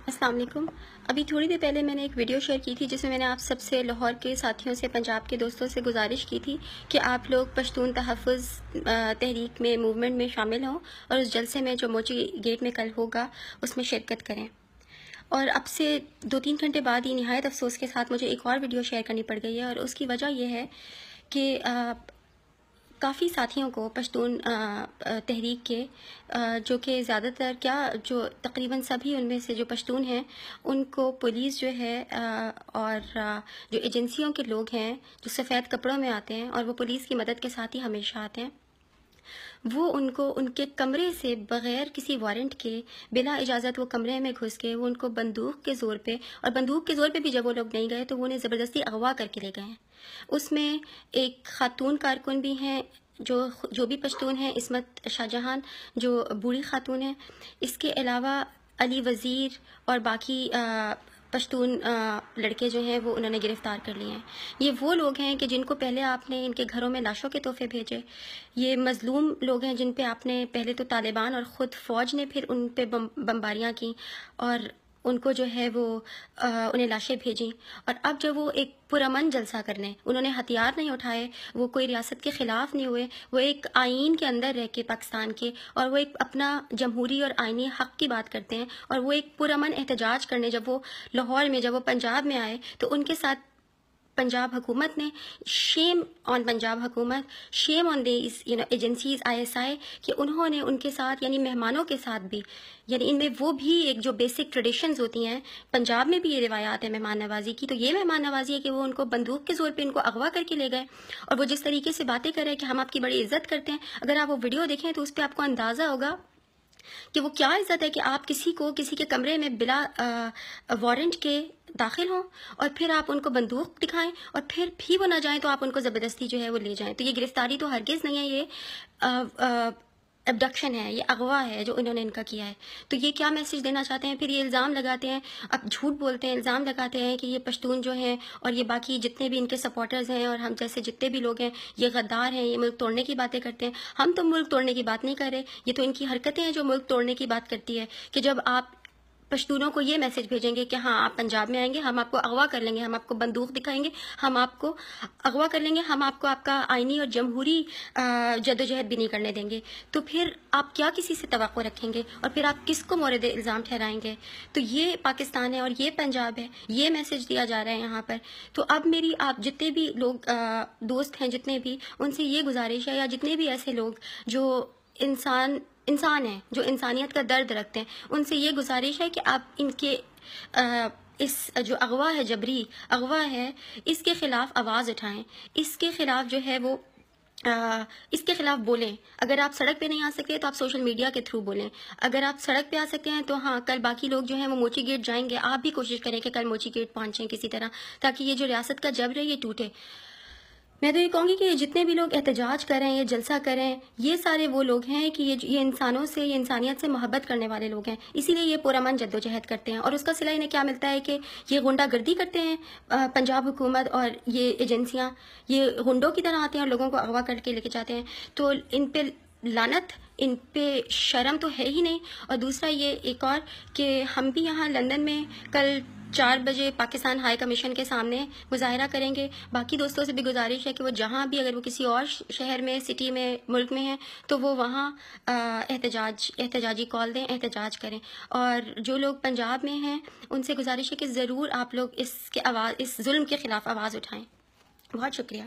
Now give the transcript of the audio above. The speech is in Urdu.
السلام علیکم۔ ابھی تھوڑی دیر پہلے میں نے ایک ویڈیو شیئر کی تھی جس میں نے آپ سب سے لاہور کے ساتھیوں سے، پنجاب کے دوستوں سے گزارش کی تھی کہ آپ لوگ پشتون تحفظ تحریک میں، موومنٹ میں شامل ہوں اور اس جلسے میں جو موچی گیٹ میں کل ہوگا اس میں شرکت کریں۔ اور اب سے 2-3 گھنٹے بعد ہی نہایت افسوس کے ساتھ مجھے ایک اور ویڈیو شیئر کرنی پڑ گئی ہے، اور اس کی وجہ یہ ہے کہ کافی ساتھیوں کو پشتون تحریک کے جو کہ زیادہ تر جو تقریباً سبھی ان میں سے جو پشتون ہیں ان کو پولیس جو ہے اور جو ایجنسیوں کے لوگ ہیں جو سفید کپڑوں میں آتے ہیں اور وہ پولیس کی مدد کے ساتھ ہی ہمیشہ آتے ہیں، وہ ان کو ان کے کمرے سے بغیر کسی وارنٹ کے بلا اجازت وہ کمرے میں گھس کے وہ ان کو بندوق کے زور پہ، اور بندوق کے زور پہ بھی جب وہ لوگ نہیں گئے تو وہ انہیں زبردستی اغوا کر کے لے گئے ہیں۔ اس میں ایک خاتون کارکن بھی ہیں جو بھی پشتون ہیں، عصمت شاہ جہان جو بوڑھی خاتون ہیں، اس کے علاوہ علی وزیر اور باقی پشتون لڑکے جو ہیں وہ انہوں نے گرفتار کر لیے ہیں۔ یہ وہ لوگ ہیں کہ جن کو پہلے آپ نے ان کے گھروں میں لاشوں کے تحفے بھیجے، یہ مظلوم لوگ ہیں جن پہ آپ نے پہلے تو طالبان اور خود فوج نے پھر ان پہ بمباریاں کی اور ان کو جو ہے وہ انہیں لاشیں بھیجیں، اور اب جب وہ ایک پرامن جلسہ کرنے، انہوں نے ہتھیار نہیں اٹھائے، وہ کوئی ریاست کے خلاف نہیں ہوئے، وہ ایک آئین کے اندر رہ کے پاکستان کے، اور وہ ایک اپنا جمہوری اور آئینی حق کی بات کرتے ہیں، اور وہ ایک پرامن احتجاج کرنے جب وہ لاہور میں، جب وہ پنجاب میں آئے تو ان کے ساتھ پنجاب حکومت نے، شیم آن پنجاب حکومت، شیم آن دیز ایجنسیز ISI کہ انہوں نے ان کے ساتھ یعنی مہمانوں کے ساتھ بھی، یعنی ان میں وہ بھی ایک جو بیسک ٹریڈیشنز ہوتی ہیں پنجاب میں بھی یہ روایات ہیں مہمان نوازی کی، تو یہ مہمان نوازی ہے کہ وہ ان کو بندوق کے زور پہ ان کو اغوا کر کے لے گئے، اور وہ جس طریقے سے باتیں کر رہے ہیں کہ ہم آپ کی بڑی عزت کرتے ہیں، اگر آپ وہ ویڈیو دیکھیں تو اس پہ آپ کو اندازہ ہوگا کہ وہ کیا عزت ہے کہ آپ کسی کے کمرے میں بلا وارنٹ کے داخل ہوں اور پھر آپ ان کو بندوق دکھائیں اور پھر بھی وہ نہ جائیں تو آپ ان کو زبردستی جو ہے وہ لے جائیں۔ تو یہ گرفتاری تو ہرگز نہیں ہے، یہ ابڈکشن ہے، یہ اغوا ہے جو انہوں نے ان کا کیا ہے۔ تو یہ کیا میسج دینا چاہتے ہیں؟ پھر یہ الزام لگاتے ہیں، اب جھوٹ بولتے ہیں، الزام لگاتے ہیں کہ یہ پشتون جو ہیں اور یہ باقی جتنے بھی ان کے سپورٹرز ہیں اور ہم جیسے جتنے بھی لوگ ہیں یہ غدار ہیں، یہ ملک توڑنے کی باتیں کرتے ہیں۔ ہم تو ملک توڑنے کی بات نہیں کر رہے، یہ تو ان کی حرکتیں ہیں جو ملک توڑنے کی بات کرتی ہے، کہ جب آپ پشتونوں کو یہ میسج بھیجیں گے کہ ہاں آپ پنجاب میں آئیں گے، ہم آپ کو اغوا کر لیں گے، ہم آپ کو بندوق دکھائیں گے، ہم آپ کو اغوا کر لیں گے، ہم آپ کو آپ کا آئینی اور جمہوری جدوجہد بھی نہیں کرنے دیں گے، تو پھر آپ کیا کسی سے توقع رکھیں گے اور پھر آپ کس کو مورد الزام ٹھہرائیں گے؟ تو یہ پاکستان ہے اور یہ پنجاب ہے، یہ میسج دیا جا رہا ہے یہاں پر۔ تو اب میری آپ جتنے بھی لوگ دوست ہیں، جتنے بھی، ان سے یہ گزارش ہے، یا جتنے بھی ایسے لوگ جو انسان ہیں، جو انسانیت کا درد رکھتے ہیں، ان سے یہ گزارش ہے کہ آپ ان کے اس جو اغوا ہے، جبری اغوا ہے، اس کے خلاف آواز اٹھائیں، اس کے خلاف جو ہے وہ اس کے خلاف بولیں۔ اگر آپ سڑک پہ نہیں آ سکتے تو آپ سوشل میڈیا کے تھرو بولیں، اگر آپ سڑک پہ آ سکتے ہیں تو ہاں کل باقی لوگ جو ہیں وہ موچی گیٹ جائیں گے، آپ بھی کوشش کریں کہ کل موچی گیٹ پہنچیں کسی طرح، تاکہ یہ جو ریاست کا جبر ہے یہ ٹوٹے۔ میں تو یہ کہوں گی کہ یہ جتنے بھی لوگ احتجاج کریں، یہ جلسہ کریں، یہ سارے وہ لوگ ہیں کہ یہ انسانوں سے، یہ انسانیت سے محبت کرنے والے لوگ ہیں، اسی لیے یہ پرامن جدوجہد کرتے ہیں، اور اس کا صلہ انہیں کیا ملتا ہے کہ یہ غنڈہ گردی کرتے ہیں پنجاب حکومت اور یہ ایجنسیاں، یہ غنڈوں کی طرح آتے ہیں اور لوگوں کو اغوا کر کے لے کے جاتے ہیں، تو ان پہ لعنت، ان پہ شرم تو ہے ہی نہیں۔ اور دوسرا یہ ایک اور کہ ہم بھی یہاں لندن میں کل 4 بجے پاکستان ہائی کمیشن کے سامنے مظاہرہ کریں گے۔ باقی دوستوں سے بھی گزارش ہے کہ وہ جہاں بھی، اگر وہ کسی اور شہر میں، سٹی میں، ملک میں ہیں تو وہ وہاں احتجاجی کال دیں، احتجاج کریں۔ اور جو لوگ پنجاب میں ہیں ان سے گزارش ہے کہ ضرور آپ لوگ اس ظلم کے خلاف آواز اٹھائیں۔ بہت شکریہ۔